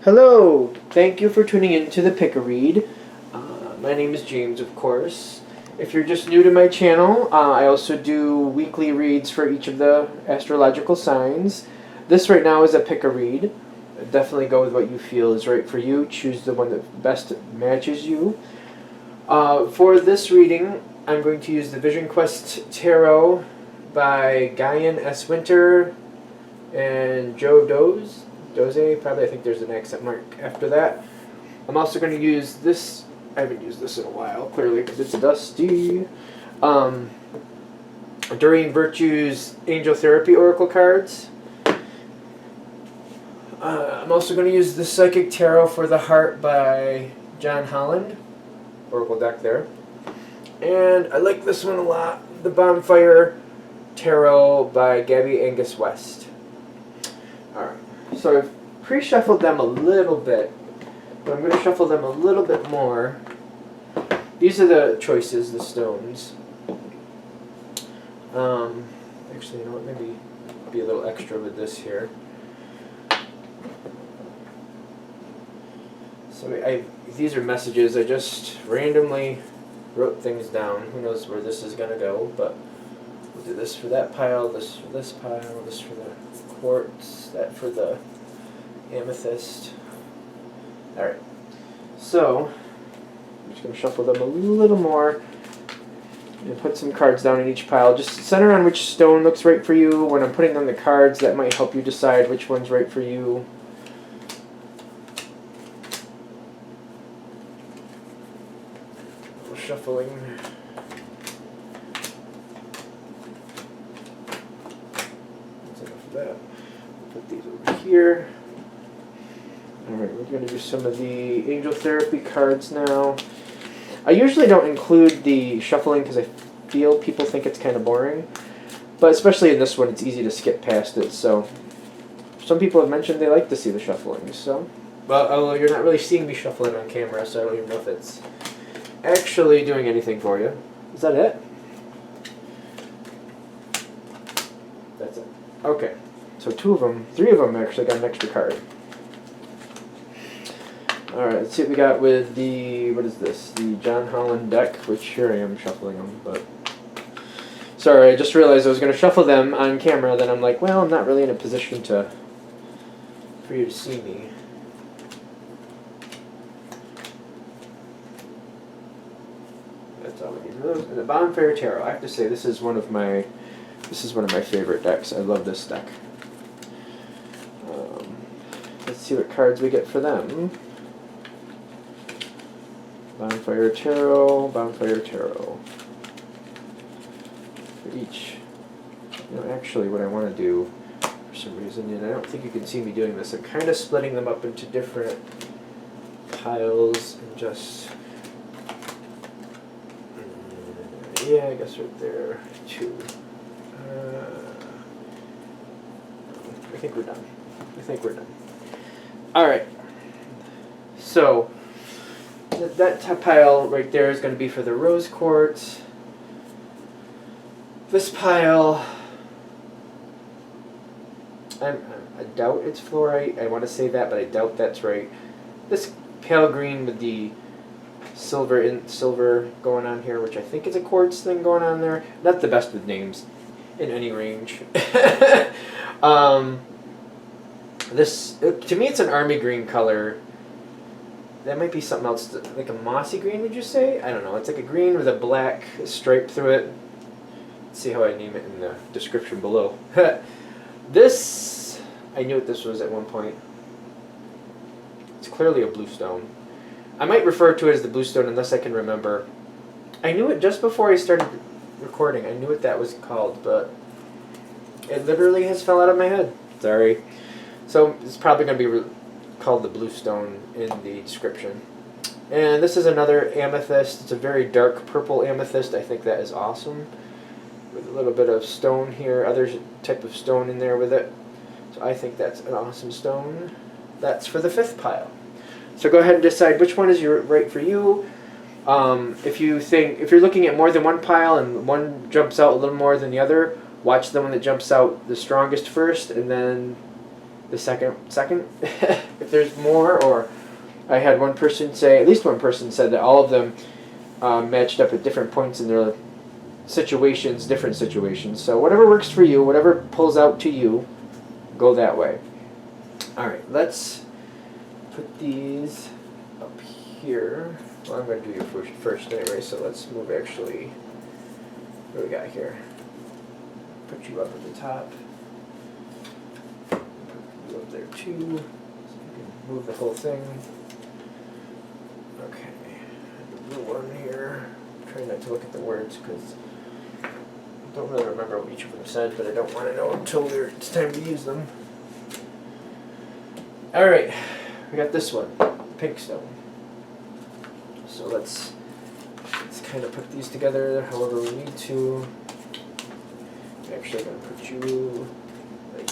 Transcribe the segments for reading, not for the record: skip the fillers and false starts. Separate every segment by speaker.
Speaker 1: Hello! Thank you for tuning in to the Pick-a-Read. My name is James, of course. If you're just new to my channel, I also do weekly reads for each of the astrological signs. This right now is a Pick-a-Read. Definitely go with what you feel is right for you. Choose the one that best matches you. For this reading, I'm going to use the Vision Quest Tarot by Guyan S. Winter and Joe Doze, probably. I think there's an accent mark after that. I'm also going to use this. I haven't used this in a while, clearly, because it's dusty. During Virtue's Angel Therapy Oracle cards. I'm also going to use the Psychic Tarot for the Heart by John Holland. Oracle deck there. And I like this one a lot. The Bonfire Tarot by Gabby Angus West. Alright, so I've pre-shuffled them a little bit, but I'm going to shuffle them a little bit more. These are the choices, the stones. Actually, you know what, maybe be a little extra with this here. So these are messages. I just randomly wrote things down. Who knows where this is going to go, but we'll do this for that pile, this for this pile, this for the quartz, that for the amethyst. Alright, so I'm just going to shuffle them a little more and put some cards down in each pile. Just center on which stone looks right for you. When I'm putting down the cards, that might help you decide which one's right for you. Shuffling. That's enough of that. Put these over here. Alright, we're going to do some of the Angel Therapy cards now. I usually don't include the shuffling because I feel people think it's kind of boring. But especially in this one, it's easy to skip past it. So some people have mentioned they like to see the shuffling. So, well, you're not really seeing me shuffling on camera, so I don't even know if it's actually doing anything for you. Is that it? That's it. Okay. So three of them actually got an extra card. Alright, let's see what we got with the, what is this? The John Holland deck, which here I am shuffling them, but sorry, I just realized I was going to shuffle them on camera, then I'm like, well, I'm not really in a position for you to see me. That's all we need. And the Bonfire Tarot. I have to say, this is one of my favorite decks. I love this deck. Let's see what cards we get for them. Bonfire Tarot, Bonfire Tarot. For each. You know, actually, what I want to do, for some reason, and I don't think you can see me doing this, I'm kind of splitting them up into different piles and just. Yeah, I guess right there, 2. I think we're done. Alright. So, that pile right there is going to be for the rose quartz. This pile, I doubt it's fluorite. I want to say that, but I doubt that's right. This pale green with the silver going on here, which I think is a quartz thing going on there. Not the best with names in any range. This, to me, it's an army green color. That might be something else, like a mossy green, would you say? I don't know. It's like a green with a black stripe through it. Let's see how I name it in the description below. This, I knew what this was at one point. It's clearly a blue stone. I might refer to it as the blue stone unless I can remember. I knew it just before I started recording. I knew what that was called, but it literally has fell out of my head. Sorry. So it's probably going to be called the blue stone in the description. And this is another amethyst. It's a very dark purple amethyst. I think that is awesome. With a little bit of stone here, other type of stone in there with it. So I think that's an awesome stone. That's for the 5th pile. So go ahead and decide which one is right for you. If you're looking at more than one pile and one jumps out a little more than the other, watch the one that jumps out the strongest first, and then the second, if there's more, or I had one person say, at least one person said that all of them matched up at different points in their situations, different situations. So whatever works for you, whatever pulls out to you, go that way. All right, let's put these up here. Well, I'm going to do your first anyway, so let's move actually. What do we got here? Put you up at the top. Put you up there too. So you can move the whole thing. Okay. The blue one here. I'm trying not to look at the words because I don't really remember what each of them said, but I don't want to know until it's time to use them. Alright, we got this one, pink stone. So let's kind of put these together however we need to. I'm actually going to put you like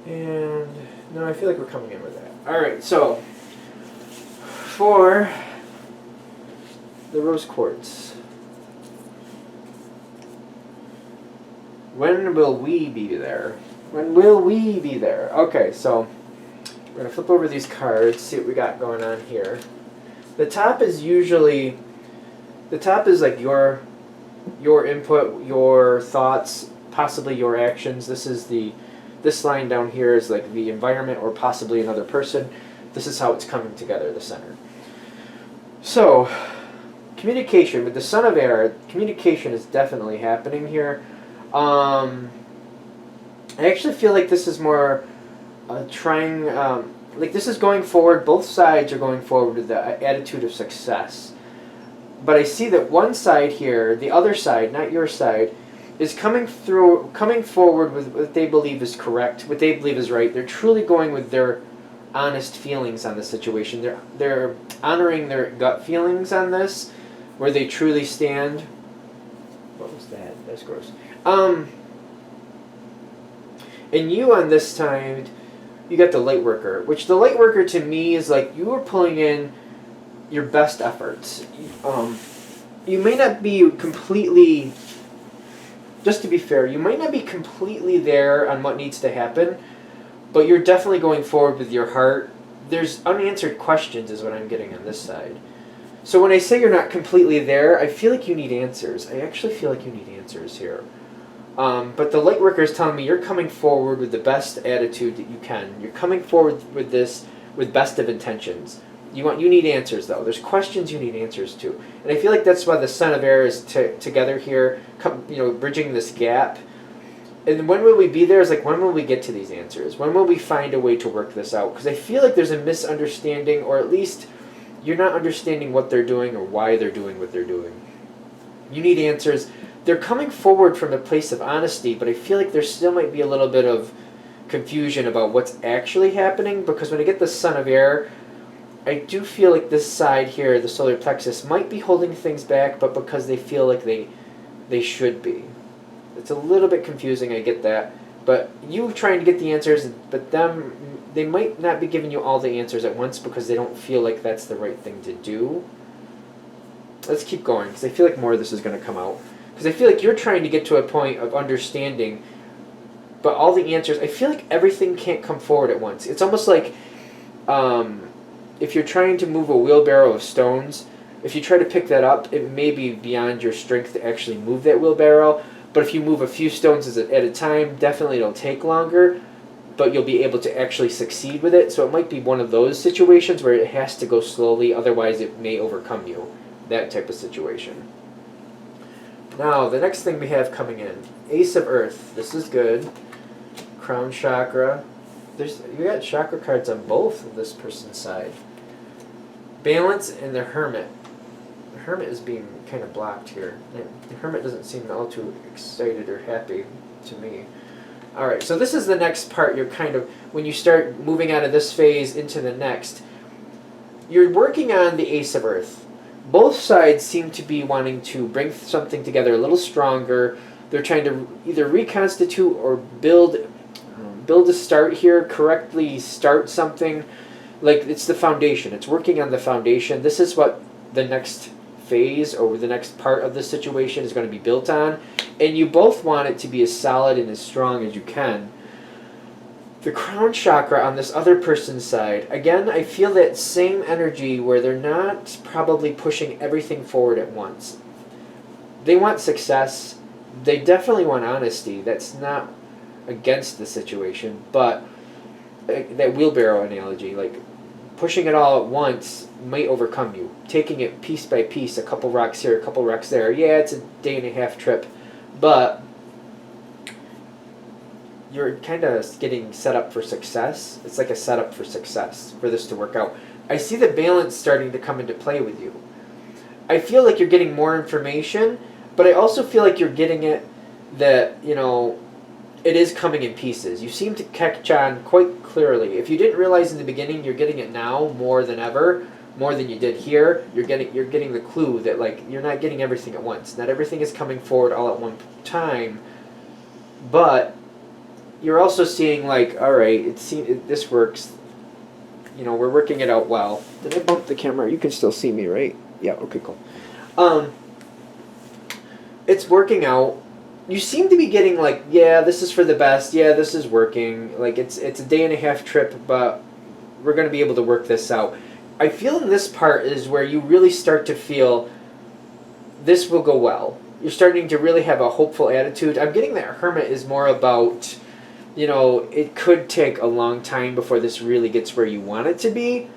Speaker 1: and no, I feel like we're coming in with that. Alright, so for the rose quartz, when will we be there? When will we be there? Okay, so we're going to flip over these cards, see what we got going on here. The top is usually, like your input, your thoughts, possibly your actions. This line down here is like the environment or possibly another person. This is how it's coming together, the center. So, communication, with the Son of Air, communication is definitely happening here. I actually feel like this is more trying, like this is going forward, both sides are going forward with the attitude of success. But I see that one side here, the other side, not your side, is coming forward with what they believe is correct, what they believe is right. They're truly going with their honest feelings on the situation. They're honoring their gut feelings on this, where they truly stand. What was that? That's gross. And you on this time, you got the light worker, which the light worker to me is like you are pulling in your best efforts. You may not be completely, just to be fair, you might not be completely there on what needs to happen, but you're definitely going forward with your heart. There's unanswered questions is what I'm getting on this side. So when I say you're not completely there, I feel like you need answers. I actually feel like you need answers here. But the light worker is telling me you're coming forward with the best attitude that you can. You're coming forward with this with best of intentions. You need answers though. There's questions you need answers to, and I feel like that's why the Son of Air is together here, bridging this gap. And when will we be there? Is like when will we get to these answers? When will we find a way to work this out? Because I feel like there's a misunderstanding, or at least you're not understanding what they're doing or why they're doing what they're doing. You need answers. They're coming forward from a place of honesty, but I feel like there still might be a little bit of confusion about what's actually happening, because when I get the Son of Air, I do feel like this side here, the solar plexus, might be holding things back, but because they feel like they should be. It's a little bit confusing, I get that. But you trying to get the answers, but they might not be giving you all the answers at once because they don't feel like that's the right thing to do. Let's keep going, because I feel like more of this is going to come out. Because I feel like you're trying to get to a point of understanding, but all the answers, I feel like everything can't come forward at once. It's almost like if you're trying to move a wheelbarrow of stones, if you try to pick that up, it may be beyond your strength to actually move that wheelbarrow. But if you move a few stones at a time, definitely it'll take longer, but you'll be able to actually succeed with it. So it might be one of those situations where it has to go slowly, otherwise it may overcome you. That type of situation. Now, the next thing we have coming in, Ace of Earth. This is good. Crown Chakra. You got chakra cards on both of this person's side. Balance and the Hermit. The Hermit is being kind of blocked here. The Hermit doesn't seem all too excited or happy to me. Alright, so this is the next part. You're kind of, when you start moving out of this phase into the next, you're working on the Ace of Earth. Both sides seem to be wanting to bring something together a little stronger. They're trying to either reconstitute or build a start here, correctly start something. Like, it's the foundation. It's working on the foundation. This is what the next phase or the next part of the situation is going to be built on, and you both want it to be as solid and as strong as you can. The crown chakra on this other person's side, again, I feel that same energy where they're not probably pushing everything forward at once. They want success. They definitely want honesty. That's not against the situation, but that wheelbarrow analogy, like pushing it all at once might overcome you. Taking it piece by piece, a couple rocks here, a couple rocks there. Yeah, it's a day and a half trip, but you're kind of getting set up for success. It's like a setup for success for this to work out. I see the balance starting to come into play with you. I feel like you're getting more information, but I also feel like you're getting it that, you know, it is coming in pieces. You seem to catch on quite clearly. If you didn't realize in the beginning, you're getting it now more than ever, more than you did here. You're getting the clue that, like, you're not getting everything at once. Not everything is coming forward all at one time, but you're also seeing, like, all right, this works. You know, we're working it out well. Did I bump the camera? You can still see me, right? Yeah, okay, cool. It's working out. You seem to be getting, like, yeah, this is for the best. Yeah, this is working. Like, it's a day and a half trip, but we're going to be able to work this out. I feel in this part is where you really start to feel this will go well. You're starting to really have a hopeful attitude. I'm getting that Hermit is more about, you know, it could take a long time before this really gets where you want it to be,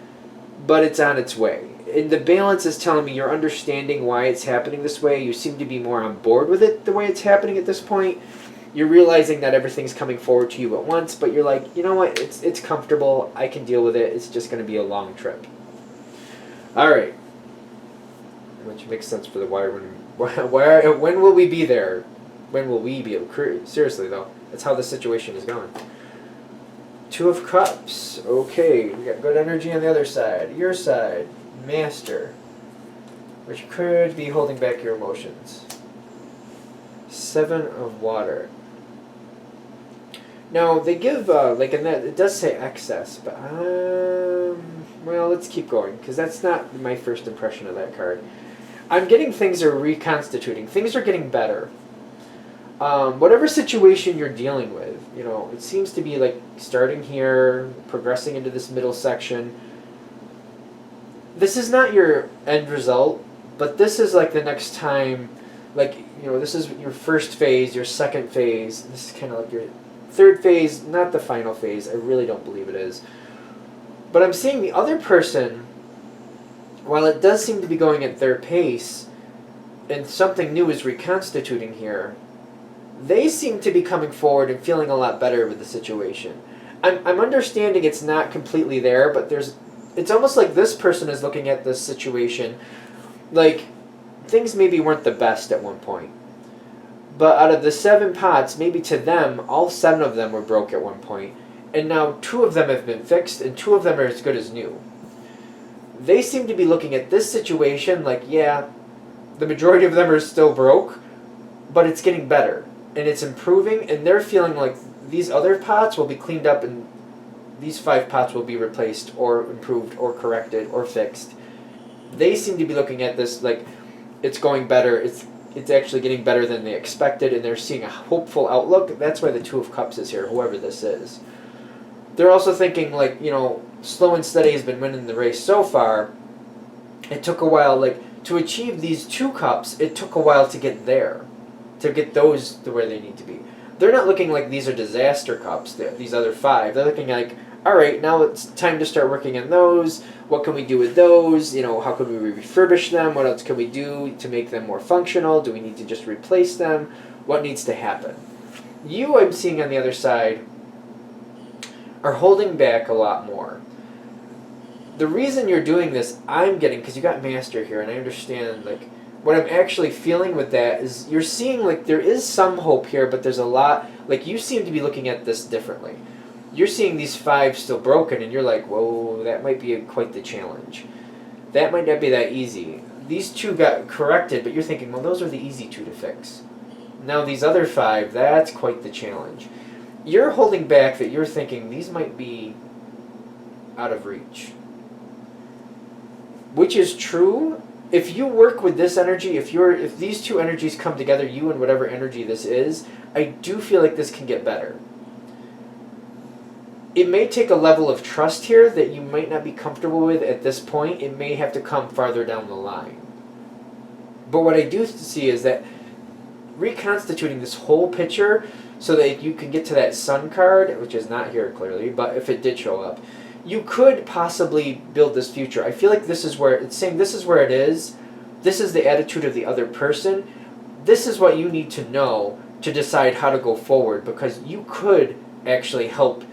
Speaker 1: but it's on its way. And the balance is telling me you're understanding why it's happening this way. You seem to be more on board with it the way it's happening at this point. You're realizing that everything's coming forward to you at once, but you're like, you know what, it's comfortable. I can deal with it. It's just going to be a long trip. All right. Which makes sense for the why. When will we be there? When will we be? Seriously, though. That's how the situation is going. Two of Cups. Okay, we got good energy on the other side. Your side. Master. Which could be holding back your emotions. Seven of Water. Now, they give, like in that, it does say excess, but, well, let's keep going, because that's not my first impression of that card. I'm getting things are reconstituting. Things are getting better. Whatever situation you're dealing with, you know, it seems to be like starting here, progressing into this middle section. This is not your end result, but this is like the next time, like, you know, this is your first phase, your second phase. This is kind of like your third phase, not the final phase. I really don't believe it is. But I'm seeing the other person, while it does seem to be going at their pace, and something new is reconstituting here, they seem to be coming forward and feeling a lot better with the situation. I'm understanding it's not completely there, but it's almost like this person is looking at this situation like things maybe weren't the best at one point. But out of the 7 pots, maybe to them, all 7 of them were broke at one point. And now 2 of them have been fixed, and 2 of them are as good as new. They seem to be looking at this situation like, yeah, the majority of them are still broke, but it's getting better. And it's improving, and they're feeling like these other pots will be cleaned up, and these 5 pots will be replaced, or improved, or corrected, or fixed. They seem to be looking at this like it's going better, it's actually getting better than they expected, and they're seeing a hopeful outlook. That's why the 2 of Cups is here, whoever this is. They're also thinking, like, you know, slow and steady has been winning the race so far. It took a while, like, to achieve these 2 cups, it took a while to get there, to get those to where they need to be. They're not looking like these are disaster cups, these other 5. They're looking like, all right, now it's time to start working on those. What can we do with those? You know, how can we refurbish them? What else can we do to make them more functional? Do we need to just replace them? What needs to happen? You, I'm seeing on the other side, are holding back a lot more. The reason you're doing this, I'm getting, because you got Master here, and I understand, like, what I'm actually feeling with that is you're seeing, like, there is some hope here, but there's a lot, like, you seem to be looking at this differently. You're seeing these 5 still broken, and you're like, whoa, that might be quite the challenge. That might not be that easy. These 2 got corrected, but you're thinking, well, those are the easy 2 to fix. Now these other 5, that's quite the challenge. You're holding back that you're thinking these might be out of reach. Which is true, if you work with this energy, if these two energies come together, you and whatever energy this is, I do feel like this can get better. It may take a level of trust here that you might not be comfortable with at this point. It may have to come farther down the line. But what I do see is that reconstituting this whole picture so that you can get to that sun card, which is not here clearly, but if it did show up, you could possibly build this future. I feel like this is where it's saying this is where it is. This is the attitude of the other person. This is what you need to know to decide how to go forward, because you could actually help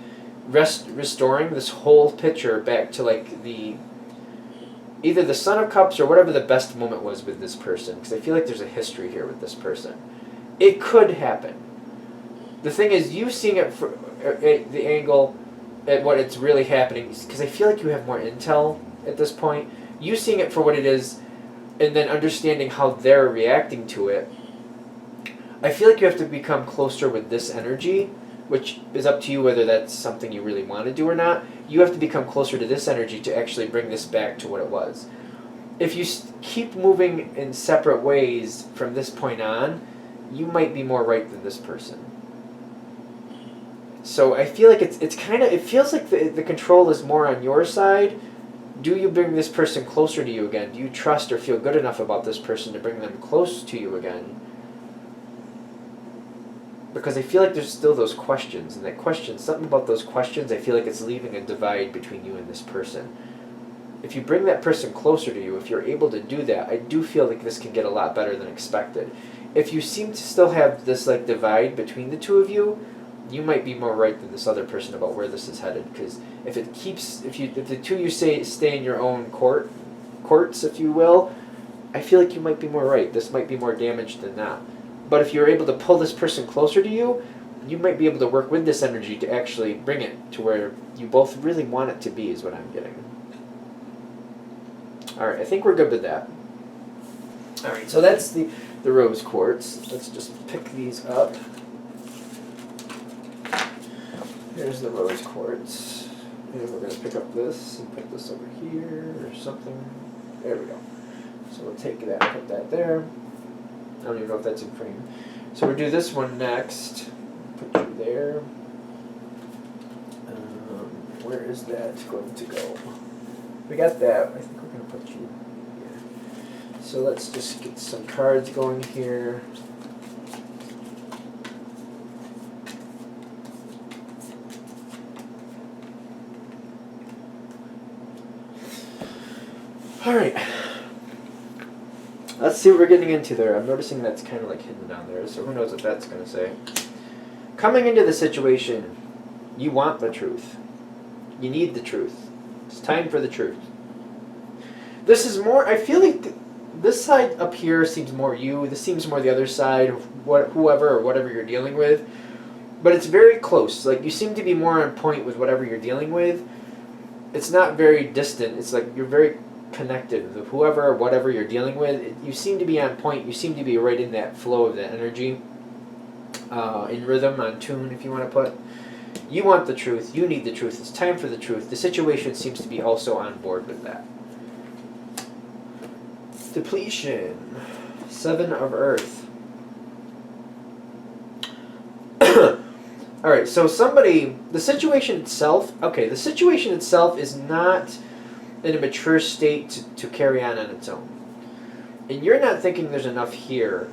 Speaker 1: restoring this whole picture back to like either the Sun of Cups or whatever the best moment was with this person, because I feel like there's a history here with this person. It could happen. The thing is, you seeing it from the angle at what it's really happening, because I feel like you have more intel at this point. You seeing it for what it is, and then understanding how they're reacting to it. I feel like you have to become closer with this energy, which is up to you whether that's something you really want to do or not. You have to become closer to this energy to actually bring this back to what it was. If you keep moving in separate ways from this point on, you might be more right than this person. So I feel like it's kind of, it feels like the control is more on your side. Do you bring this person closer to you again? Do you trust or feel good enough about this person to bring them close to you again? Because I feel like there's still those questions, and that question, something about those questions, I feel like it's leaving a divide between you and this person. If you bring that person closer to you, if you're able to do that, I do feel like this can get a lot better than expected. If you seem to still have this like divide between the two of you, you might be more right than this other person about where this is headed. Because if the two of you stay in your own courts, if you will, I feel like you might be more right. This might be more damaged than not. But if you're able to pull this person closer to you, you might be able to work with this energy to actually bring it to where you both really want it to be, is what I'm getting. Alright, I think we're good with that. Alright, so that's the rose quartz. Let's just pick these up. Here's the rose quartz. And we're going to pick up this and put this over here or something. There we go. So we'll take that and put that there. I don't even know if that's in frame. So we'll do this one next. Put you there. Where is that going to go? We got that. I think we're going to put you here. So let's just get some cards going here. Alright. Let's see what we're getting into there. I'm noticing that's kind of like hidden down there, so who knows what that's going to say. Coming into the situation, you want the truth. You need the truth. It's time for the truth. This is more, I feel like this side up here seems more you. This seems more the other side of whoever or whatever you're dealing with. But it's very close. Like, you seem to be more on point with whatever you're dealing with. It's not very distant. It's like you're very connected with whoever or whatever you're dealing with. You seem to be on point. You seem to be right in that flow of that energy, in rhythm, on tune, if you want to put. You want the truth. You need the truth. It's time for the truth. The situation seems to be also on board with that. Depletion. 7 of Earth. Alright, so the situation itself is not in a mature state to carry on its own. And you're not thinking there's enough here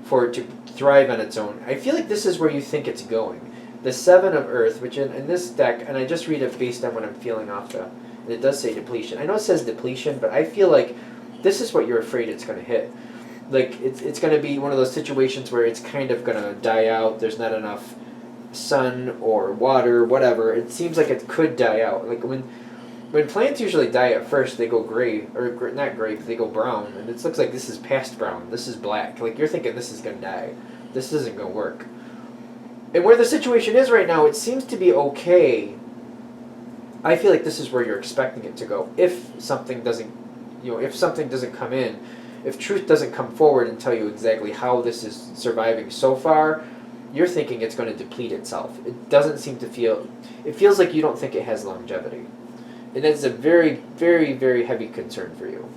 Speaker 1: for it to thrive on its own. I feel like this is where you think it's going. The 7 of Earth, which in this deck, and I just read it based on what I'm feeling off and it does say depletion. I know it says depletion, but I feel like this is what you're afraid it's going to hit. Like, it's going to be one of those situations where it's kind of going to die out. There's not enough sun or water, whatever. It seems like it could die out. Like, when plants usually die at first, they go gray, or not gray, but they go brown, and it looks like this is past brown. This is black. Like, you're thinking this is going to die. This isn't going to work. And where the situation is right now, it seems to be okay. I feel like this is where you're expecting it to go. If something doesn't come in, if truth doesn't come forward and tell you exactly how this is surviving so far, you're thinking it's going to deplete itself. It doesn't seem to feel, it feels like you don't think it has longevity. And that's a very, very, very heavy concern for you.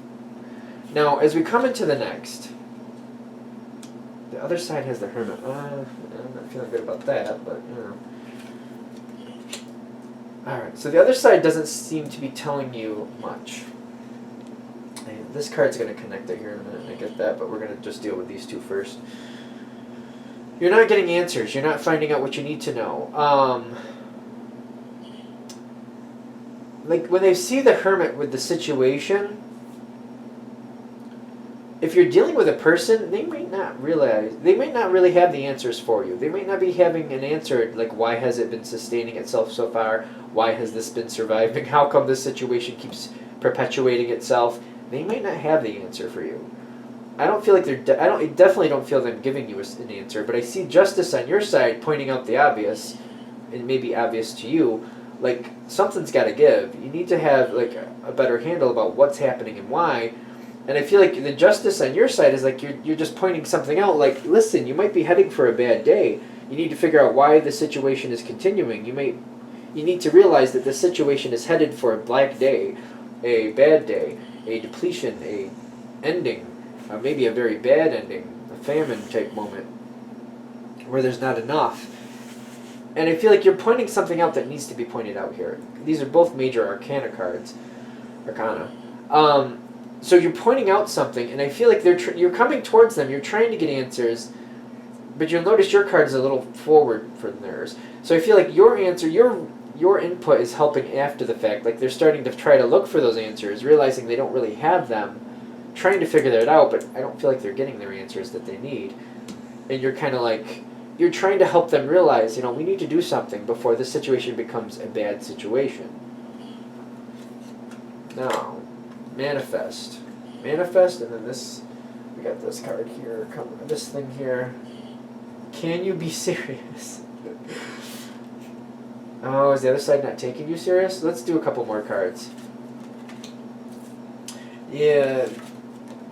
Speaker 1: Now, as we come into the next, the other side has the Hermit. I'm not feeling good about that, but, you know. Alright, so the other side doesn't seem to be telling you much. And this card's going to connect it here in a minute, I get that, but we're going to just deal with these two first. You're not getting answers. You're not finding out what you need to know. Like, when they see the Hermit with the situation, if you're dealing with a person, they might not realize, they might not really have the answers for you. They might not be having an answer, like, why has it been sustaining itself so far? Why has this been surviving? How come this situation keeps perpetuating itself? They might not have the answer for you. I don't feel like I definitely don't feel them giving you an answer, but I see justice on your side pointing out the obvious, and maybe obvious to you, like, something's got to give. You need to have, like, a better handle about what's happening and why. And I feel like the justice on your side is like you're just pointing something out. Like, listen, you might be heading for a bad day. You need to figure out why the situation is continuing. You need to realize that the situation is headed for a black day, a bad day, a depletion, a ending, maybe a very bad ending, a famine type moment where there's not enough. And I feel like you're pointing something out that needs to be pointed out here. These are both major arcana cards. So you're pointing out something, and I feel like you're coming towards them. You're trying to get answers, but you'll notice your card is a little forward from theirs. So I feel like your answer, your input is helping after the fact. Like, they're starting to try to look for those answers, realizing they don't really have them, trying to figure that out, but I don't feel like they're getting their answers that they need. And you're kind of like, you're trying to help them realize, we need to do something before this situation becomes a bad situation. Now, manifest, and then this, we got this card here, this thing here. Can you be serious? Oh, is the other side not taking you serious? Let's do a couple more cards. Yeah,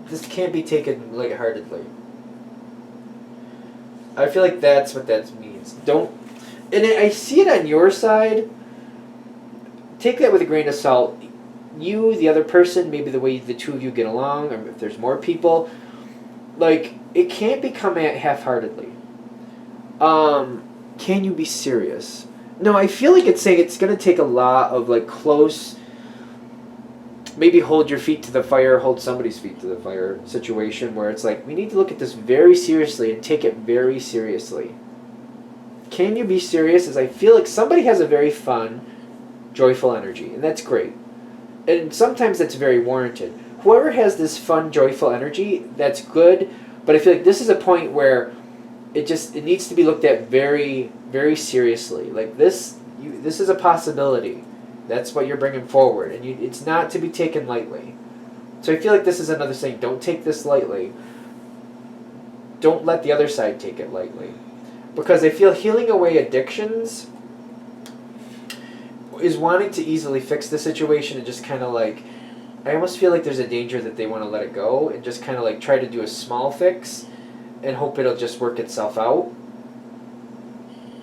Speaker 1: this can't be taken lightheartedly. I feel like that's what that means. And I see it on your side. Take that with a grain of salt. You, the other person, maybe the way the two of you get along, or if there's more people, like, it can't be come at half-heartedly. Can you be serious? No, I feel like it's saying it's going to take a lot of, like, close, maybe hold your feet to the fire, hold somebody's feet to the fire situation where it's like, we need to look at this very seriously and take it very seriously. Can you be serious? As I feel like somebody has a very fun, joyful energy, and that's great. And sometimes that's very warranted. Whoever has this fun, joyful energy, that's good, but I feel like this is a point where it needs to be looked at very, very seriously. Like, this is a possibility. That's what you're bringing forward, and it's not to be taken lightly. So I feel like this is another saying, don't take this lightly. Don't let the other side take it lightly. Because I feel healing away addictions is wanting to easily fix the situation and just kind of like, I almost feel like there's a danger that they want to let it go and just kind of like try to do a small fix and hope it'll just work itself out.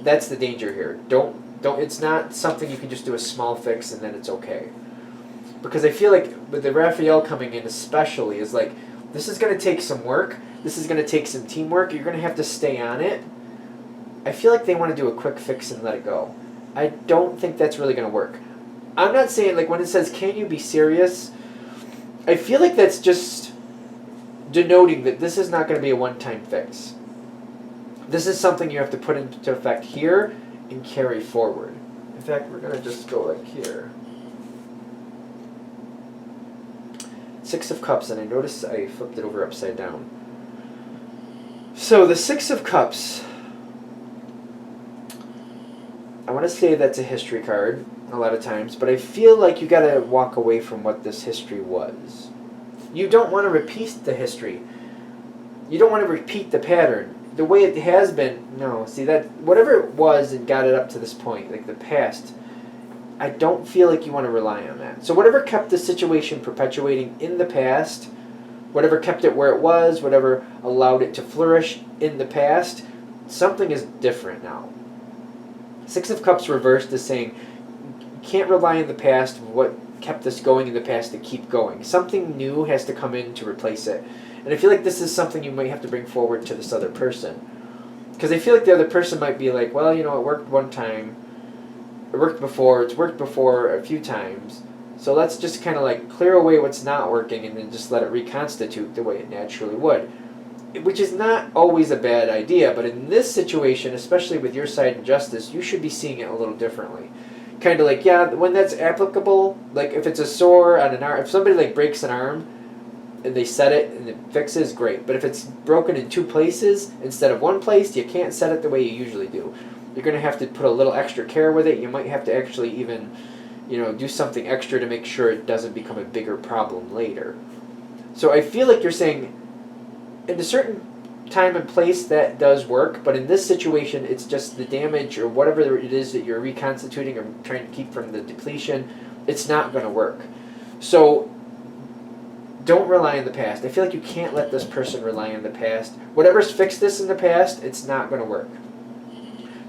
Speaker 1: That's the danger here. Don't, it's not something you can just do a small fix and then it's okay. Because I feel like with the Raphael coming in especially is like, this is going to take some work. This is going to take some teamwork. You're going to have to stay on it. I feel like they want to do a quick fix and let it go. I don't think that's really going to work. I'm not saying, like, when it says, can you be serious? I feel like that's just denoting that this is not going to be a one-time fix. This is something you have to put into effect here and carry forward. In fact, we're going to just go like here. Six of Cups, and I noticed I flipped it over upside down. So the Six of Cups, I want to say that's a history card a lot of times, but I feel like you got to walk away from what this history was. You don't want to repeat the history. You don't want to repeat the pattern. The way it has been, no. See, that whatever it was and got it up to this point, like the past, I don't feel like you want to rely on that. So whatever kept the situation perpetuating in the past, whatever kept it where it was, whatever allowed it to flourish in the past, something is different now. Six of Cups reversed is saying you can't rely on the past, what kept this going in the past to keep going. Something new has to come in to replace it. And I feel like this is something you might have to bring forward to this other person. Because I feel like the other person might be like, well, you know, it worked one time. It worked before. It's worked before a few times. So let's just kind of like clear away what's not working and then just let it reconstitute the way it naturally would. Which is not always a bad idea, but in this situation, especially with your side in justice, you should be seeing it a little differently. Kind of like, yeah, when that's applicable, like if it's a sore on an arm, if somebody like breaks an arm and they set it and it fixes, great. But if it's broken in two places instead of one place, you can't set it the way you usually do. You're going to have to put a little extra care with it. You might have to actually even, you know, do something extra to make sure it doesn't become a bigger problem later. So I feel like you're saying, in a certain time and place that does work, but in this situation it's just the damage or whatever it is that you're reconstituting or trying to keep from the depletion, it's not going to work. So don't rely on the past. I feel like you can't let this person rely on the past. Whatever's fixed this in the past, it's not going to work.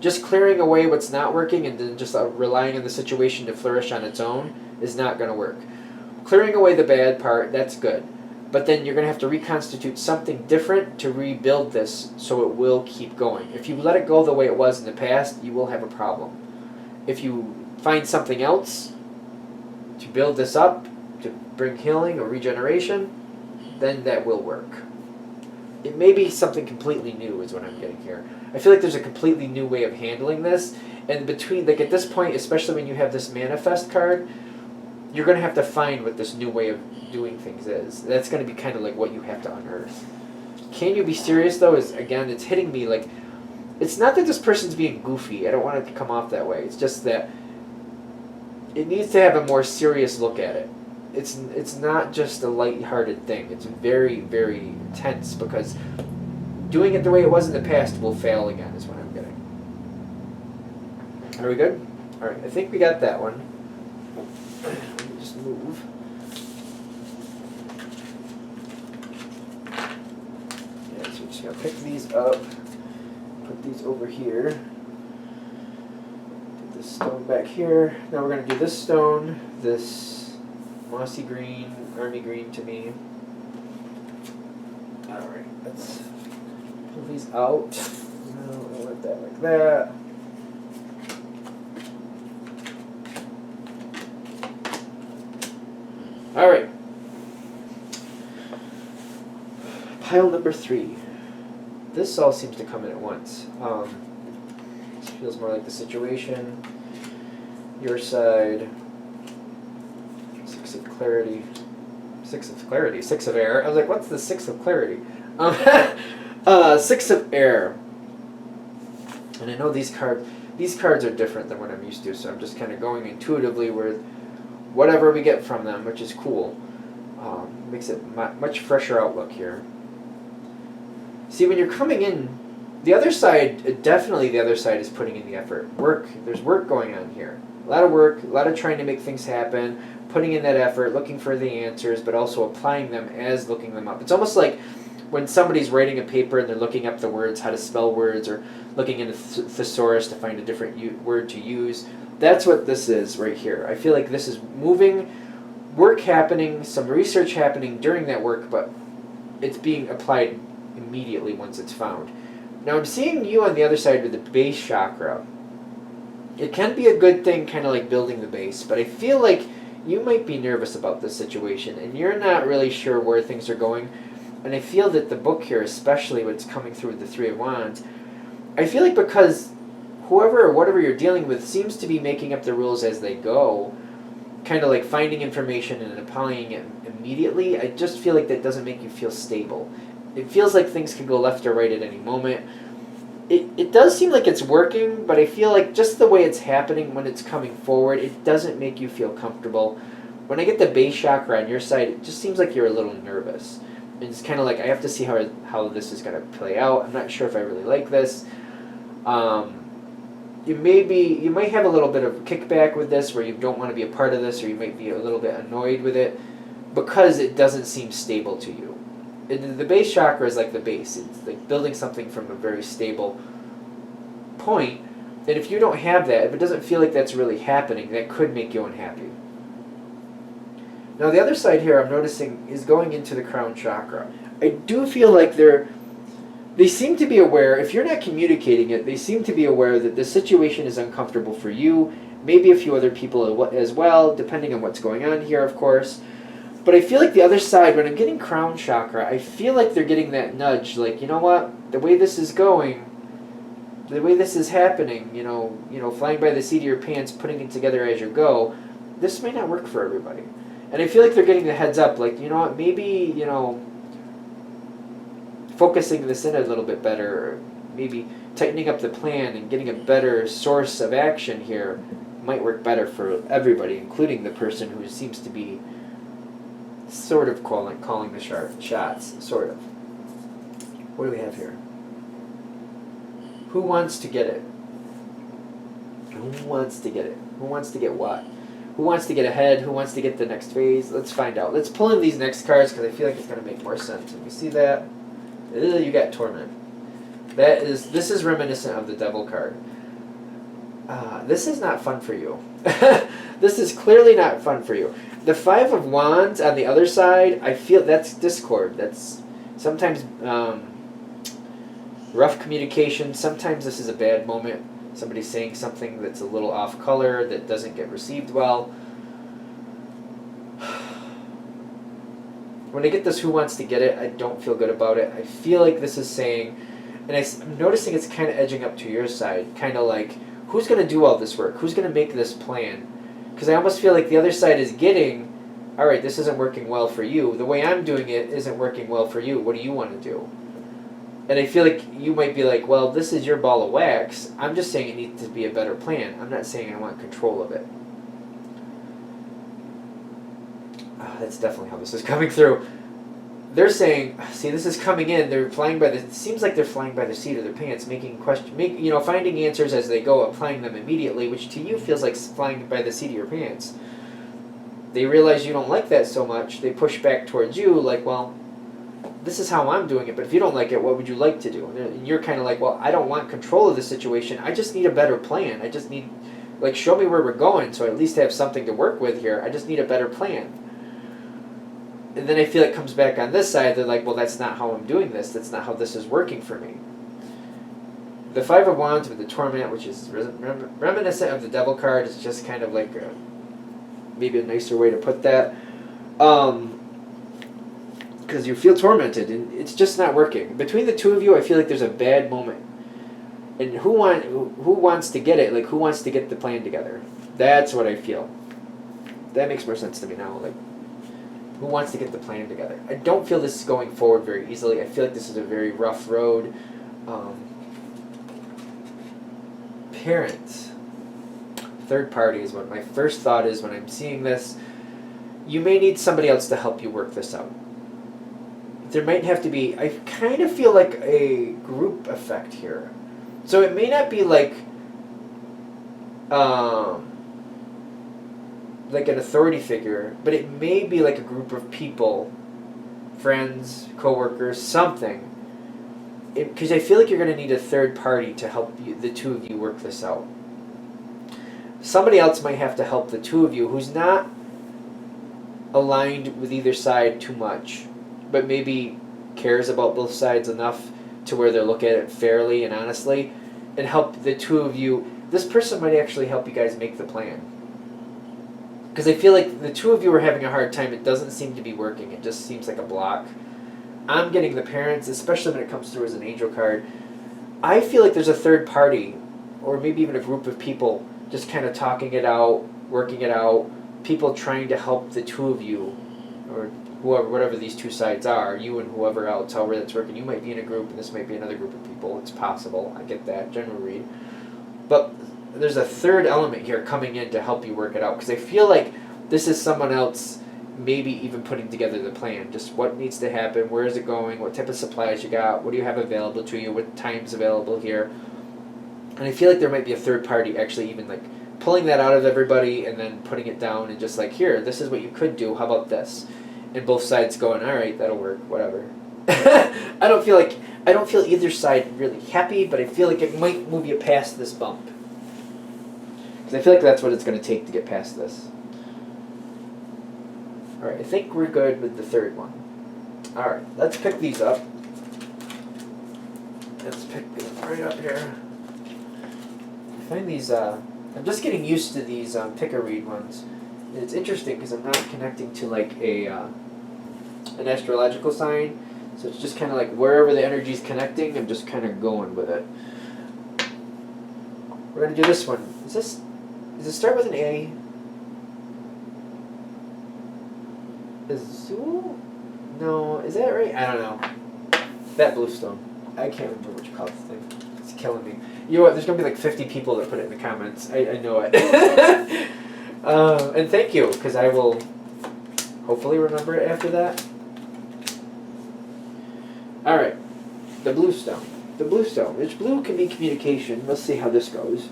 Speaker 1: Just clearing away what's not working and then just relying on the situation to flourish on its own is not going to work. Clearing away the bad part, that's good. But then you're going to have to reconstitute something different to rebuild this so it will keep going. If you let it go the way it was in the past, you will have a problem. If you find something else to build this up, to bring healing or regeneration, then that will work. It may be something completely new is what I'm getting here. I feel like there's a completely new way of handling this. And between, like at this point, especially when you have this manifest card, you're going to have to find what this new way of doing things is. That's going to be kind of like what you have to unearth. Can you be serious though? Is again, it's hitting me like, it's not that this person's being goofy. I don't want it to come off that way. It's just that it needs to have a more serious look at it. It's not just a light-hearted thing. It's very, very intense because doing it the way it was in the past will fail again is what I'm getting. Are we good? All right, I think we got that one. Let me just move. Yeah, so we're just going to pick these up, put these over here, put this stone back here. Now we're going to do this stone, this mossy green, army green to me. Alright, let's pull these out. No, I'll let that like that. Alright. Pile number 3. This all seems to come in at once. This feels more like the situation. Your side. 6 of clarity. 6 of clarity. 6 of air. I was like, what's the 6 of clarity? 6 of air. And I know these cards are different than what I'm used to, so I'm just kind of going intuitively with whatever we get from them, which is cool. Makes it much fresher outlook here. See, when you're coming in, the other side, definitely the other side is putting in the effort. There's work going on here. A lot of work, a lot of trying to make things happen, putting in that effort, looking for the answers, but also applying them as looking them up. It's almost like when somebody's writing a paper and they're looking up the words, how to spell words, or looking in a thesaurus to find a different word to use. That's what this is right here. I feel like this is moving, work happening, some research happening during that work, but it's being applied immediately once it's found. Now I'm seeing you on the other side with the base chakra. It can be a good thing, kind of like building the base, but I feel like you might be nervous about this situation, and you're not really sure where things are going. And I feel that the book here, especially what's coming through with the 3 of Wands, I feel like because whoever or whatever you're dealing with seems to be making up the rules as they go, kind of like finding information and applying it immediately, I just feel like that doesn't make you feel stable. It feels like things could go left or right at any moment. It does seem like it's working, but I feel like just the way it's happening when it's coming forward, it doesn't make you feel comfortable. When I get the base chakra on your side, it just seems like you're a little nervous. It's kind of like, I have to see how this is going to play out. I'm not sure if I really like this. You might have a little bit of kickback with this where you don't want to be a part of this, or you might be a little bit annoyed with it because it doesn't seem stable to you. The base chakra is like the base. It's like building something from a very stable point. And if you don't have that, if it doesn't feel like that's really happening, that could make you unhappy. Now the other side here I'm noticing is going into the crown chakra. I do feel like they seem to be aware, if you're not communicating it, they seem to be aware that the situation is uncomfortable for you, maybe a few other people as well, depending on what's going on here, of course. But I feel like the other side, when I'm getting crown chakra, I feel like they're getting that nudge, like, you know what, the way this is going, the way this is happening, flying by the seat of your pants, putting it together as you go, this may not work for everybody. And I feel like they're getting the heads up, like, you know what, maybe, focusing this in a little bit better, or maybe tightening up the plan and getting a better source of action here might work better for everybody, including the person who seems to be sort of calling the shots, sort of. What do we have here? Who wants to get it? Who wants to get it? Who wants to get what? Who wants to get ahead? Who wants to get the next phase? Let's find out. Let's pull in these next cards because I feel like it's going to make more sense. When we see that, you got Torment. This is reminiscent of the Devil card. This is not fun for you. This is clearly not fun for you. The Five of Wands on the other side, I feel that's discord. That's sometimes rough communication. Sometimes this is a bad moment. Somebody's saying something that's a little off color, that doesn't get received well. When I get this who wants to get it, I don't feel good about it. I feel like this is saying, and I'm noticing it's kind of edging up to your side, kind of like, who's going to do all this work? Who's going to make this plan? Because I almost feel like the other side is getting, all right, this isn't working well for you. The way I'm doing it isn't working well for you. What do you want to do? And I feel like you might be like, well, this is your ball of wax. I'm just saying it needs to be a better plan. I'm not saying I want control of it. That's definitely how this is coming through. They're saying, see, this is coming in. They're flying by it seems like they're flying by the seat of their pants, finding answers as they go, applying them immediately, which to you feels like flying by the seat of your pants. They realize you don't like that so much. They push back towards you, like, well, this is how I'm doing it, but if you don't like it, what would you like to do? And you're kind of like, well, I don't want control of the situation. I just need a better plan. I just need, show me where we're going so I at least have something to work with here. I just need a better plan. And then I feel it comes back on this side. They're like, well, that's not how I'm doing this. That's not how this is working for me. The Five of Wands with the Torment, which is reminiscent of the Devil card, is just kind of like maybe a nicer way to put that. Because you feel tormented, and it's just not working. Between the two of you, I feel like there's a bad moment. And who wants to get it? Like, who wants to get the plan together? That's what I feel. That makes more sense to me now. Like, who wants to get the plan together? I don't feel this is going forward very easily. I feel like this is a very rough road. Parents. Third party is what my first thought is when I'm seeing this. You may need somebody else to help you work this out. There might have to be, I kind of feel like a group effect here. So it may not be like an authority figure, but it may be like a group of people, friends, coworkers, something. Because I feel like you're going to need a third party to help you, the two of you work this out. Somebody else might have to help the two of you who's not aligned with either side too much, but maybe cares about both sides enough to where they'll look at it fairly and honestly and help the two of you. This person might actually help you guys make the plan. Because I feel like the two of you are having a hard time. It doesn't seem to be working. It just seems like a block. I'm getting the parents, especially when it comes through as an angel card. I feel like there's a third party, or maybe even a group of people, just kind of talking it out, working it out, people trying to help the two of you, or whoever, whatever these two sides are, you and whoever else, however that's working. You might be in a group, and this might be another group of people. It's possible. I get that, general read. But there's a third element here coming in to help you work it out, because I feel like this is someone else maybe even putting together the plan. Just what needs to happen, where is it going, what type of supplies you got, what do you have available to you, what time's available here. And I feel like there might be a third party actually even like pulling that out of everybody and then putting it down and just like, here, this is what you could do, how about this? And both sides going, all right, that'll work, whatever. I don't feel either side really happy, but I feel like it might move you past this bump. Because I feel like that's what it's going to take to get past this. Alright, I think we're good with the third one. Alright, let's pick these up. Let's pick them right up here. I find these, I'm just getting used to these pick-a-read ones. And it's interesting because I'm not connecting to like an astrological sign. So it's just kind of like wherever the energy's connecting, I'm just kind of going with it. We're going to do this one. Does it start with an A? Azul? No, is that right? I don't know. That blue stone. I can't remember what you call this thing. It's killing me. You know what? There's going to be like 50 people that put it in the comments. I know it. And thank you, because I will hopefully remember it after that. Alright. The blue stone. The blue stone. Which blue can be communication. Let's see how this goes.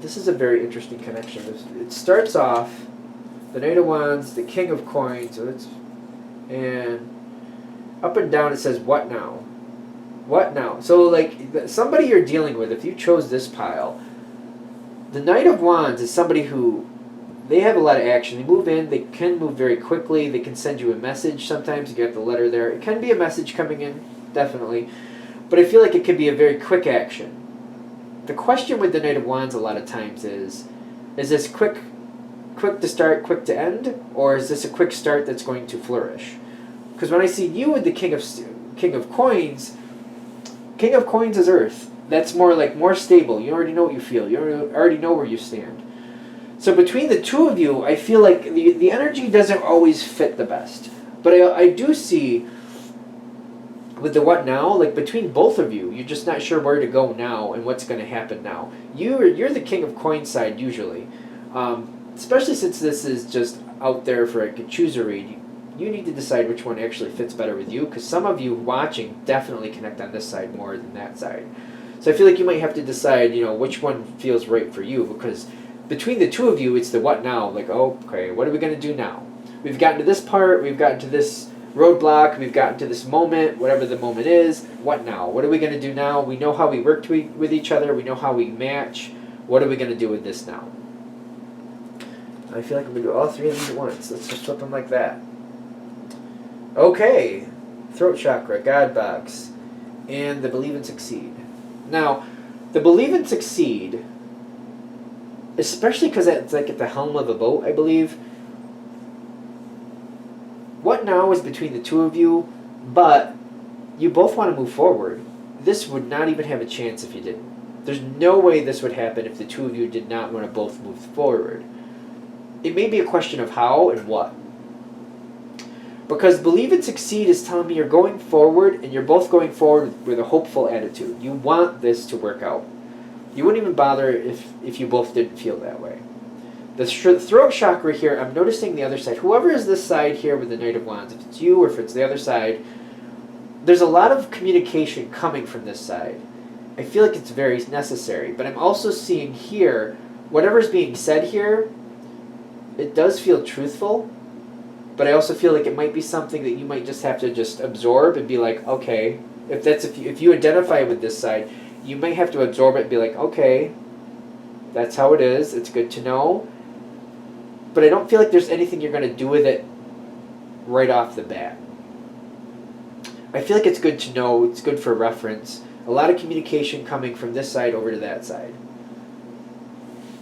Speaker 1: This is a very interesting connection. It starts off the Knight of Wands, the King of Coins, and up and down it says, what now? What now? So, like, somebody you're dealing with, if you chose this pile, the Knight of Wands is somebody who, they have a lot of action. They move in, they can move very quickly, they can send you a message sometimes, you get the letter there. It can be a message coming in, definitely. But I feel like it could be a very quick action. The question with the Knight of Wands a lot of times is this quick to start, quick to end, or is this a quick start that's going to flourish? Because when I see you with the King of Coins is Earth. That's more stable. You already know what you feel. You already know where you stand. So between the two of you, I feel like the energy doesn't always fit the best. But I do see with the what now, like between both of you, you're just not sure where to go now and what's going to happen now. You're the King of Coins side usually, especially since this is just out there for a chooser read. You need to decide which one actually fits better with you, because some of you watching definitely connect on this side more than that side. So I feel like you might have to decide, which one feels right for you, because between the two of you, it's the what now. Like, okay, what are we going to do now? We've gotten to this part, we've gotten to this roadblock, we've gotten to this moment, whatever the moment is. What now? What are we going to do now? We know how we work with each other. We know how we match. What are we going to do with this now? I feel like I'm going to do all three of these at once. Let's just flip them like that. Okay. Throat chakra, God box, and the believe and succeed. Now, the believe and succeed, especially because it's like at the helm of a boat, I believe. What now is between the two of you, but you both want to move forward. This would not even have a chance if you didn't. There's no way this would happen if the two of you did not want to both move forward. It may be a question of how and what. Because believe and succeed is telling me you're going forward, and you're both going forward with a hopeful attitude. You want this to work out. You wouldn't even bother if you both didn't feel that way. The throat chakra here, I'm noticing the other side. Whoever is this side here with the Knight of Wands, if it's you or if it's the other side, there's a lot of communication coming from this side. I feel like it's very necessary. But I'm also seeing here, whatever's being said here, it does feel truthful. But I also feel like it might be something that you might just have to just absorb and be like, okay, if you identify with this side, you might have to absorb it and be like, okay, that's how it is. It's good to know. But I don't feel like there's anything you're going to do with it right off the bat. I feel like it's good to know. It's good for reference. A lot of communication coming from this side over to that side.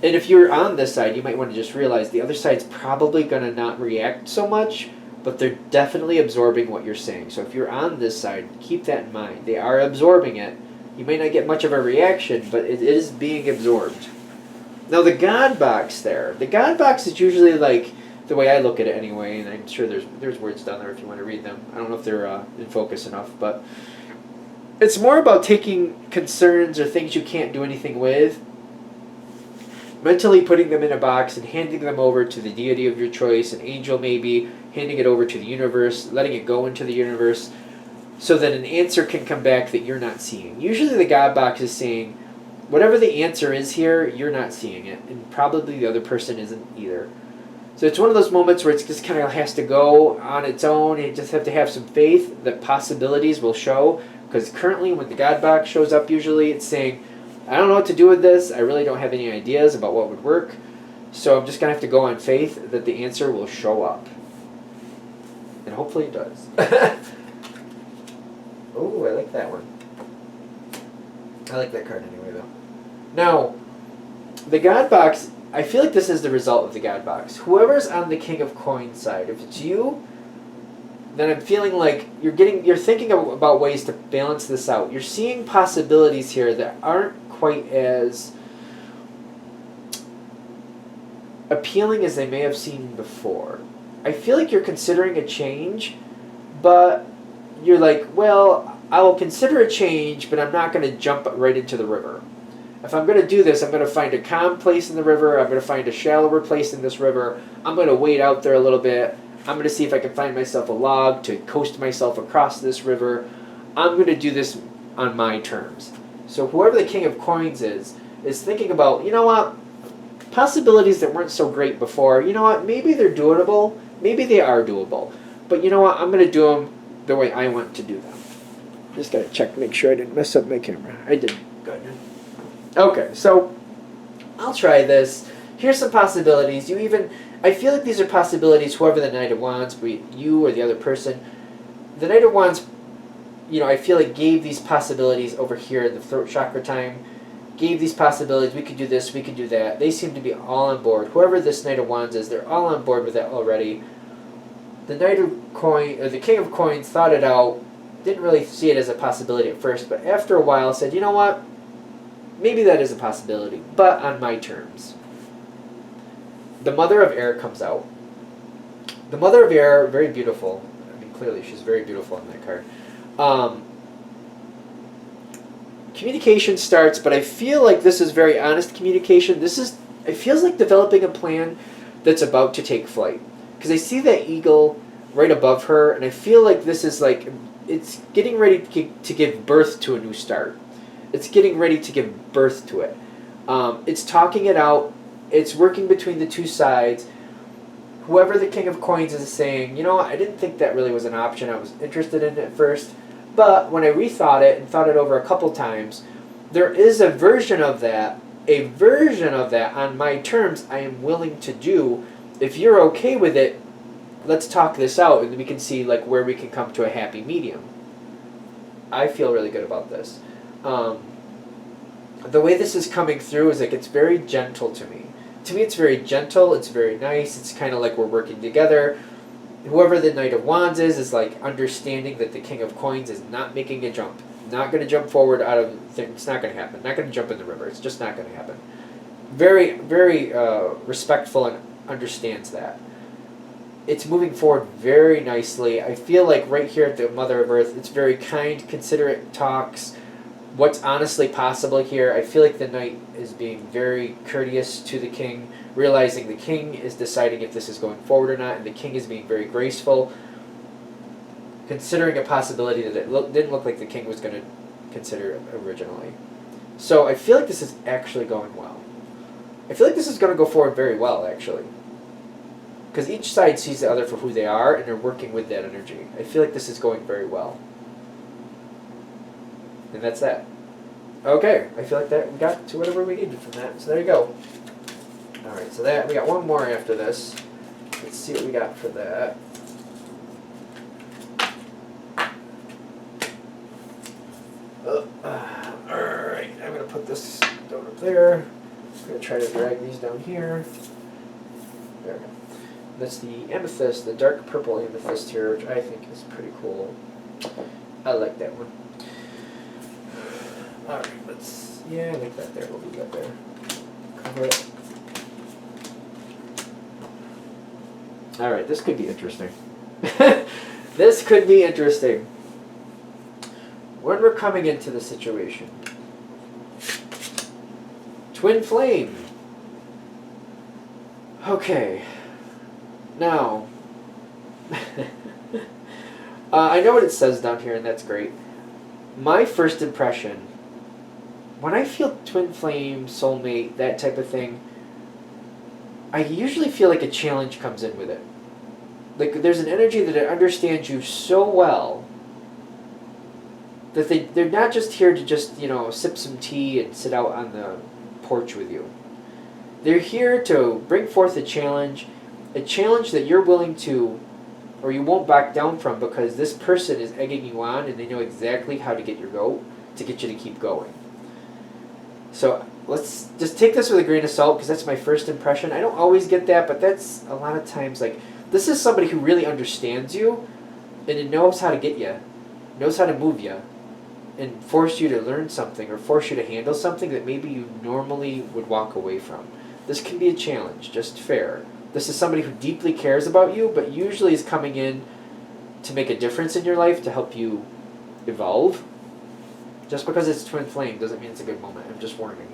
Speaker 1: And if you're on this side, you might want to just realize the other side's probably going to not react so much, but they're definitely absorbing what you're saying. So if you're on this side, keep that in mind. They are absorbing it. You may not get much of a reaction, but it is being absorbed. Now the God box there. The God box is usually like, the way I look at it anyway, and I'm sure there's words down there if you want to read them. I don't know if they're in focus enough, but it's more about taking concerns or things you can't do anything with, mentally putting them in a box and handing them over to the deity of your choice, an angel maybe, handing it over to the universe, letting it go into the universe, so that an answer can come back that you're not seeing. Usually the God box is saying, whatever the answer is here, you're not seeing it, and probably the other person isn't either. So it's one of those moments where it just kind of has to go on its own, and you just have to have some faith that possibilities will show, because currently when the God box shows up, usually it's saying, I don't know what to do with this, I really don't have any ideas about what would work, So I'm just going to have to go on faith that the answer will show up. And hopefully it does. Oh, I like that one. I like that card anyway, though. Now, the God Box, I feel like this is the result of the God Box. Whoever's on the King of Coins side, if it's you, then I'm feeling like you're thinking about ways to balance this out. You're seeing possibilities here that aren't quite as appealing as they may have seemed before. I feel like you're considering a change, but you're like, well, I will consider a change, but I'm not going to jump right into the river. If I'm going to do this, I'm going to find a calm place in the river. I'm going to find a shallower place in this river. I'm going to wade out there a little bit. I'm going to see if I can find myself a log to coast myself across this river. I'm going to do this on my terms. So whoever the King of Coins is thinking about, you know what, possibilities that weren't so great before, you know what, maybe they're doable, maybe they are doable. But you know what, I'm going to do them the way I want to do them. Just got to check to make sure I didn't mess up my camera. I didn't. Good. Okay, so I'll try this. Here's some possibilities. I feel like these are possibilities, whoever the Knight of Wands, be it you or the other person. The Knight of Wands, I feel like gave these possibilities over here at the throat chakra time. Gave these possibilities, we could do this, we could do that. They seem to be all on board. Whoever this Knight of Wands is, they're all on board with that already. The the King of Coins thought it out, didn't really see it as a possibility at first, but after a while said, you know what, maybe that is a possibility, but on my terms. The Mother of Air comes out. The Mother of Air, very beautiful. I mean, clearly she's very beautiful in that card. Communication starts, but I feel like this is very honest communication. It feels like developing a plan that's about to take flight. Because I see that eagle right above her, and I feel like this is like, it's getting ready to give birth to a new start. It's getting ready to give birth to it. It's talking it out. It's working between the two sides. Whoever the King of Coins is saying, you know what, I didn't think that really was an option I was interested in at first, but when I rethought it and thought it over a couple times, there is a version of that on my terms I am willing to do. If you're okay with it, let's talk this out and we can see like where we can come to a happy medium. I feel really good about this. The way this is coming through is like it's very gentle to me. To me, it's very gentle. It's very nice. It's kind of like we're working together. Whoever the Knight of Wands is like understanding that the King of Coins is not making a jump. Not going to jump forward out of things. It's not going to happen. Not going to jump in the river. It's just not going to happen. Very, very respectful and understands that. It's moving forward very nicely. I feel like right here at the Mother of Earth, it's very kind, considerate talks. What's honestly possible here, I feel like the Knight is being very courteous to the King, realizing the King is deciding if this is going forward or not, and the King is being very graceful, considering a possibility that it didn't look like the King was going to consider originally. So I feel like this is actually going well. I feel like this is going to go forward very well, actually. Because each side sees the other for who they are, and they're working with that energy. I feel like this is going very well. And that's that. Okay, I feel like that we got to whatever we needed from that. So there you go. Alright, so that we got one more after this. Let's see what we got for that. Alright, I'm going to put this down up there. I'm going to try to drag these down here. There we go. That's the amethyst, the dark purple amethyst here, which I think is pretty cool. I like that one. Alright, I like that there. We'll leave that there. Cover it. Alright, this could be interesting. This could be interesting. When we're coming into the situation. Twin flame. Okay. Now, I know what it says down here, and that's great. My first impression, when I feel twin flame, soulmate, that type of thing, I usually feel like a challenge comes in with it. Like there's an energy that understands you so well that they're not just here to just, sip some tea and sit out on the porch with you. They're here to bring forth a challenge that you're willing to, or you won't back down from, because this person is egging you on and they know exactly how to get your goat, to get you to keep going. So let's just take this with a grain of salt, because that's my first impression. I don't always get that, but that's a lot of times, like, this is somebody who really understands you, and it knows how to get you, knows how to move you, and force you to learn something, or force you to handle something that maybe you normally would walk away from. This can be a challenge, just fair. This is somebody who deeply cares about you, but usually is coming in to make a difference in your life, to help you evolve. Just because it's twin flame doesn't mean it's a good moment. I'm just warning.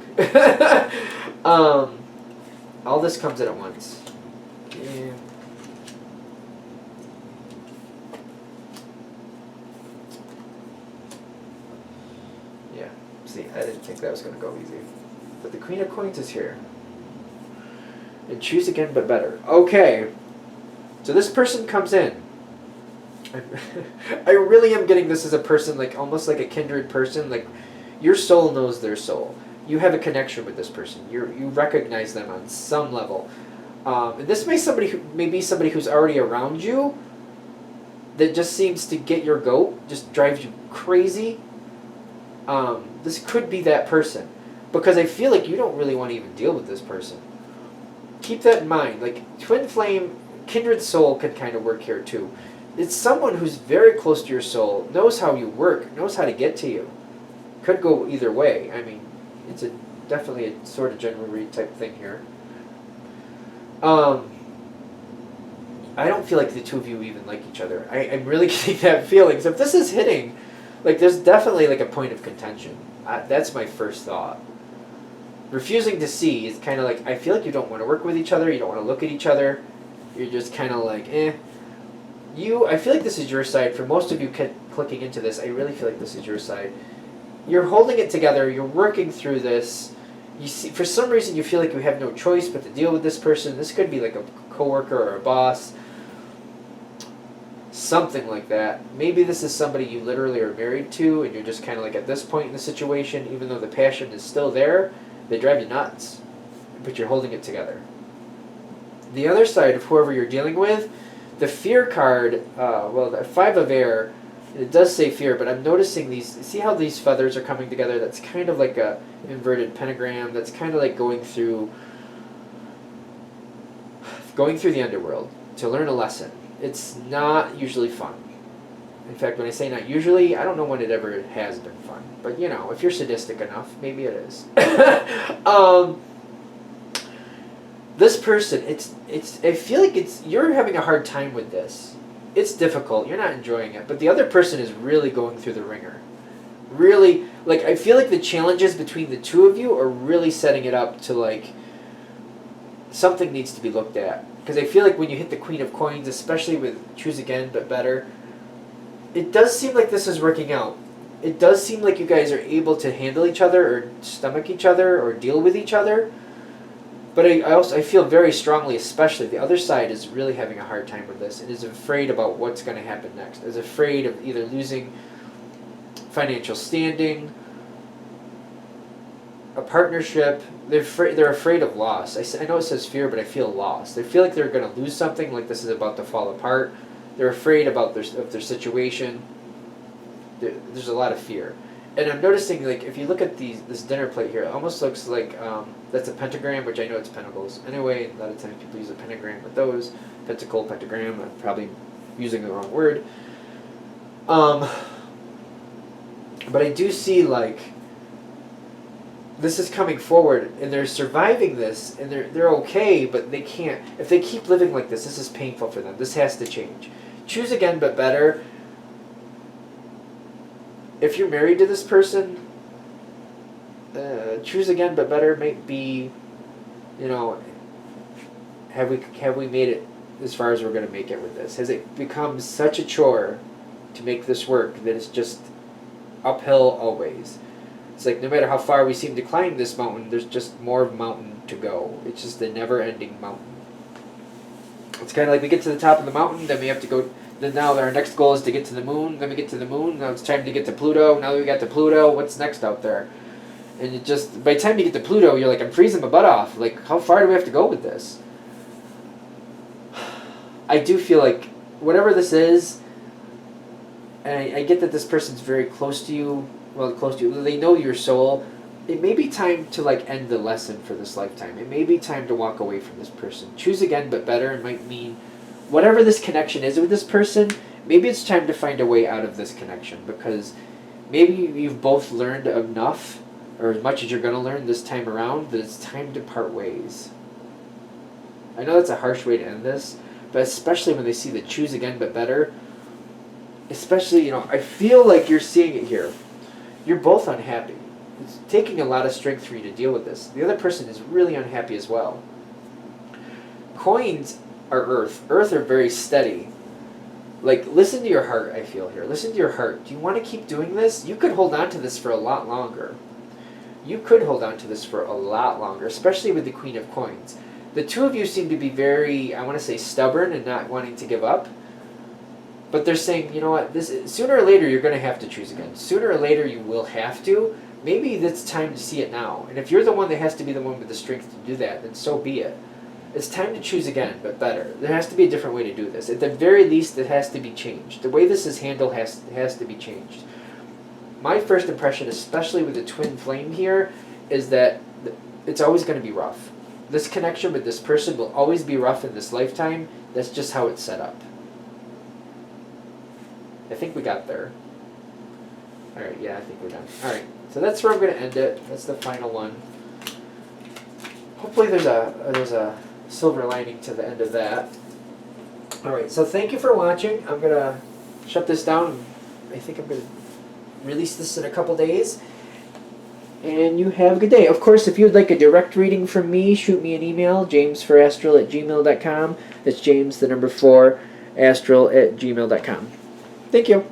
Speaker 1: All this comes in at once. Yeah. Yeah. See, I didn't think that was going to go easy. But the Queen of Coins is here. And choose again, but better. Okay. So this person comes in. I really am getting this as a person, like almost like a kindred person. Like, your soul knows their soul. You have a connection with this person. You recognize them on some level. And this may be somebody who's already around you, that just seems to get your goat, just drives you crazy. This could be that person, because I feel like you don't really want to even deal with this person. Keep that in mind. Like, twin flame, kindred soul can kind of work here too. It's someone who's very close to your soul, knows how you work, knows how to get to you. Could go either way. I mean, it's definitely a sort of general read type thing here. I don't feel like the two of you even like each other. I'm really getting that feeling. So if this is hitting, like, there's definitely like a point of contention. That's my first thought. Refusing to see is kind of like, I feel like you don't want to work with each other, you don't want to look at each other. You're just kind of like, eh. I feel like this is your side. For most of you clicking into this, I really feel like this is your side. You're holding it together, you're working through this. You see, for some reason you feel like you have no choice but to deal with this person. This could be like a coworker or a boss. Something like that. Maybe this is somebody you literally are married to, and you're just kind of like, at this point in the situation, even though the passion is still there, they drive you nuts. But you're holding it together. The other side of whoever you're dealing with, the fear card, the Five of Air, it does say fear, but I'm noticing these, see how these feathers are coming together? That's kind of like a inverted pentagram. That's kind of like going through the underworld to learn a lesson. It's not usually fun. In fact, when I say not usually, I don't know when it ever has been fun. But, you know, if you're sadistic enough, maybe it is. This person, I feel like you're having a hard time with this. It's difficult. You're not enjoying it. But the other person is really going through the ringer. Really, like, I feel like the challenges between the two of you are really setting it up to, like, something needs to be looked at. Because I feel like when you hit the Queen of Coins, especially with choose again but better, it does seem like this is working out. It does seem like you guys are able to handle each other or stomach each other or deal with each other. But I feel very strongly, especially the other side is really having a hard time with this and is afraid about what's going to happen next. Is afraid of either losing financial standing, a partnership. They're afraid of loss. I know it says fear, but I feel lost. They feel like they're going to lose something, like this is about to fall apart. They're afraid about their situation. There's a lot of fear. And I'm noticing, like, if you look at this dinner plate here, it almost looks like that's a pentagram, which I know it's pentacles. Anyway, a lot of times people use a pentagram with those. Pentacle, pentagram, I'm probably using the wrong word. But I do see, like, this is coming forward, and they're surviving this, and they're okay, but they can't. If they keep living like this is painful for them. This has to change. Choose again, but better. If you're married to this person, choose again, but better might be, you know, have we made it as far as we're going to make it with this? Has it become such a chore to make this work that it's just uphill always? It's like no matter how far we seem to climb this mountain, there's just more mountain to go. It's just a never-ending mountain. It's kind of like we get to the top of the mountain, then we have to go. Then now our next goal is to get to the moon. Then we get to the moon. Now it's time to get to Pluto. Now we got to Pluto. What's next out there? And it just, by the time you get to Pluto, you're like, I'm freezing my butt off. Like, how far do we have to go with this? I do feel like whatever this is, and I get that this person's very close to you, they know your soul. It may be time to like end the lesson for this lifetime. It may be time to walk away from this person. Choose again, but better. It might mean whatever this connection is with this person, maybe it's time to find a way out of this connection, because maybe you've both learned enough, or as much as you're going to learn this time around, that it's time to part ways. I know that's a harsh way to end this, but especially when they see the choose again but better, especially, I feel like you're seeing it here. You're both unhappy. It's taking a lot of strength for you to deal with this. The other person is really unhappy as well. Coins are earth. Earth are very steady. Like, listen to your heart, I feel here. Listen to your heart. Do you want to keep doing this? You could hold on to this for a lot longer. You could hold on to this for a lot longer, especially with the Queen of Coins. The two of you seem to be very, I want to say, stubborn and not wanting to give up. But they're saying, you know what, sooner or later you're going to have to choose again. Sooner or later you will have to. Maybe it's time to see it now. And if you're the one that has to be the one with the strength to do that, then so be it. It's time to choose again, but better. There has to be a different way to do this. At the very least, it has to be changed. The way this is handled has to be changed. My first impression, especially with the twin flame here, is that it's always going to be rough. This connection with this person will always be rough in this lifetime. That's just how it's set up. I think we got there. Alright, yeah, I think we're done. Alright, so that's where I'm going to end it. That's the final one. Hopefully there's a silver lining to the end of that. Alright, so thank you for watching. I'm going to shut this down. I think I'm going to release this in a couple days. And you have a good day. Of course, if you'd like a direct reading from me, shoot me an email, jamesforastral@gmail.com. That's James, the number 4, astral@gmail.com. Thank you.